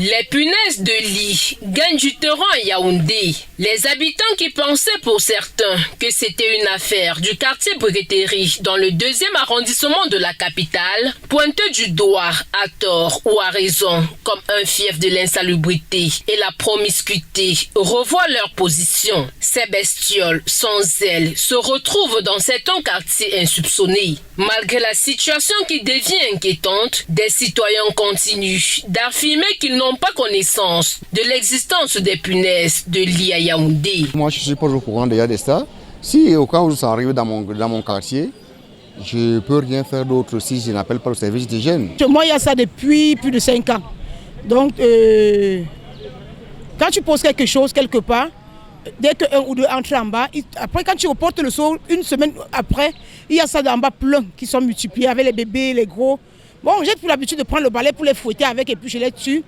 Les punaises de lit gagnent du terrain à Yaoundé. Les habitants qui pensaient pour certains que c'était une affaire du quartier Briqueterie dans le 2e arrondissement de la capitale pointent du doigt à tort ou à raison comme un fief de l'insalubrité et la promiscuité revoient leur position. Ces bestioles sans zèle se retrouvent dans certains quartiers insoupçonnés. Malgré la situation qui devient inquiétante, des citoyens continuent d'affirmer qu'ils n'ont pas connaissance de l'existence des punaises de lit à Yaoundé. Moi, je suis pas au courant déjà de ça. Si au cas où ça arrive dans mon quartier, je ne peux rien faire d'autre si je n'appelle pas le service d'hygiène. Moi, il y a ça depuis plus de 5 ans. Donc, quand tu poses quelque chose quelque part, dès qu'un ou deux entrent en bas, après quand tu reportes le seau, une semaine après, il y a ça en bas plein qui sont multipliés avec les bébés, les gros. Bon, j'ai pour l'habitude de prendre le balai pour les fouetter avec et puis je les tue.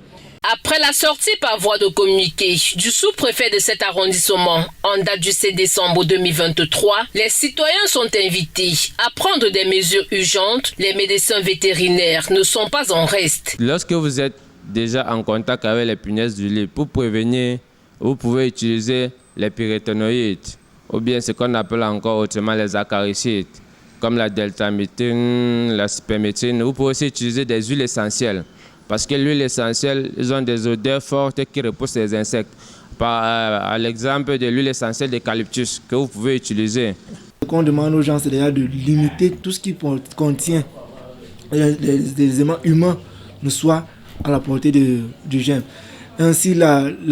Après la sortie par voie de communiqué du sous-préfet de cet arrondissement en date du 7 décembre 2023, les citoyens sont invités à prendre des mesures urgentes. Les médecins vétérinaires ne sont pas en reste. Lorsque vous êtes déjà en contact avec les punaises du lit, pour prévenir, vous pouvez utiliser les pyréthénoïdes ou bien ce qu'on appelle encore autrement les acaricides, comme la deltaméthine, la sperméthine. Vous pouvez aussi utiliser des huiles essentielles. Parce que l'huile essentielle, ils ont des odeurs fortes qui repoussent les insectes. À l'exemple de l'huile essentielle d'eucalyptus que vous pouvez utiliser. Ce qu'on demande aux gens, c'est déjà de limiter tout ce qui contient des éléments humains ne soient à la portée du gène. Ainsi,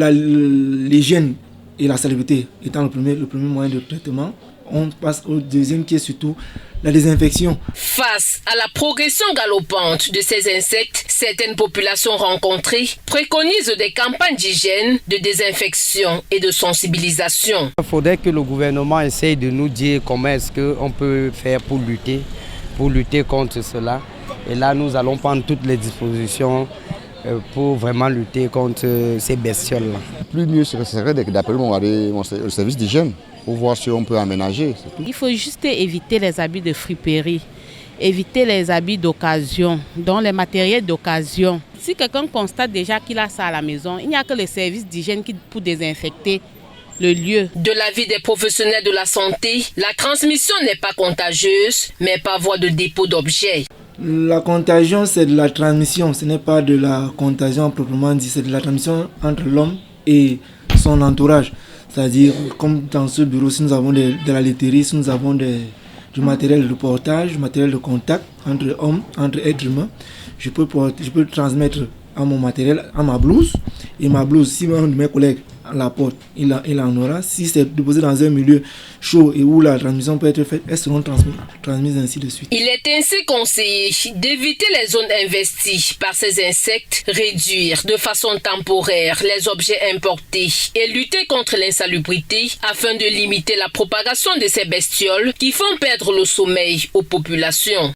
l'hygiène et la salubrité étant le premier moyen de traitement, on passe au deuxième qui est surtout la désinfection. Face à la progression galopante de ces insectes, certaines populations rencontrées préconisent des campagnes d'hygiène, de désinfection et de sensibilisation. Il faudrait que le gouvernement essaye de nous dire comment est-ce qu'on peut faire pour lutter contre cela. Et là, nous allons prendre toutes les dispositions pour vraiment lutter contre ces bestioles-là. Plus mieux serait d'appeler le service d'hygiène pour voir si on peut aménager. Il faut juste éviter les habits de friperie, éviter les habits d'occasion, dont les matériels d'occasion. Si quelqu'un constate déjà qu'il a ça à la maison, il n'y a que le service d'hygiène pour désinfecter le lieu. De l'avis des professionnels de la santé, la transmission n'est pas contagieuse, mais par voie de dépôt d'objets. La contagion, c'est de la transmission, ce n'est pas de la contagion proprement dit, c'est de la transmission entre l'homme et son entourage. C'est-à-dire, comme dans ce bureau, si nous avons de la laiterie, si nous avons du matériel de portage, du matériel de contact entre hommes, entre êtres humains, je peux transmettre à mon matériel, à ma blouse. Et ma blouse, si un de mes collègues la porte, il en aura. Si c'est déposé dans un milieu chaud et où la transmission peut être faite, elles seront transmises ainsi de suite. Il est ainsi conseillé d'éviter les zones investies par ces insectes, réduire de façon temporaire les objets importés et lutter contre l'insalubrité afin de limiter la propagation de ces bestioles qui font perdre le sommeil aux populations.